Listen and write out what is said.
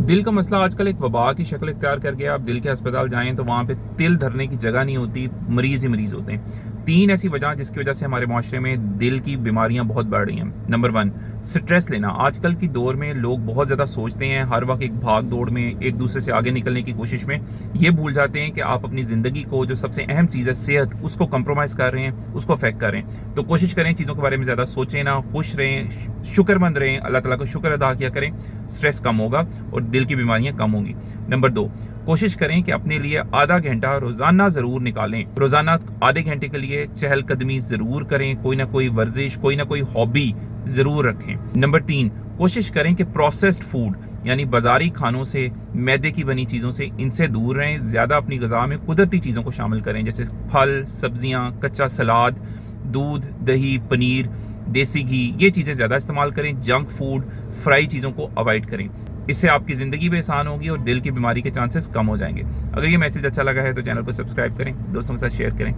दिल का मसला आजकल एक वबा की शक्ल इख्तियार कर गया। आप दिल के अस्पताल जाएं तो वहाँ पे तिल धरने की जगह नहीं होती, मरीज ही मरीज होते हैं। 3 ऐसी वजह जिसकी वजह से हमारे माशरे में दिल की बीमारियां बहुत बढ़ रही हैं। नंबर 1, स्ट्रेस लेना। आजकल की दौर में लोग बहुत ज़्यादा सोचते हैं, हर वक्त एक भाग दौड़ में एक दूसरे से आगे निकलने की कोशिश में ये भूल जाते हैं कि आप अपनी ज़िंदगी को, जो सबसे अहम चीज़ है सेहत, उसको कंप्रोमाइज़ कर रहे हैं, उसको अफेक्ट कर रहे हैं। तो कोशिश करें चीज़ों के बारे में ज़्यादा सोचें ना, खुश रहें, शुक्रमंद रहें, अल्लाह ताला को शुक्र अदा किया करें। स्ट्रेस कम होगा और दिल की बीमारियां कम होंगी। नंबर 2, कोशिश करें कि अपने लिए आधा घंटा रोजाना जरूर निकालें। रोजाना आधे घंटे के लिए चहलकदमी जरूर करें, कोई ना कोई वर्जिश, कोई ना कोई हॉबी जरूर रखें। नंबर 3, कोशिश करें कि प्रोसेस्ड फूड यानी बाजारी खानों से, मैदे की बनी चीज़ों से, इनसे दूर रहें। ज़्यादा अपनी ग़िज़ा में कुदरती चीज़ों को शामिल करें, जैसे फल, सब्जियां, कच्चा सलाद, दूध, दही, पनीर, देसी घी, ये चीज़ें ज़्यादा इस्तेमाल करें। जंक फूड, फ्राई चीज़ों को अवॉइड करें। इससे आपकी ज़िंदगी भी आसान होगी और दिल की बीमारी के चांसेस कम हो जाएंगे। अगर ये मैसेज अच्छा लगा है तो चैनल को सब्सक्राइब करें, दोस्तों के साथ शेयर करें।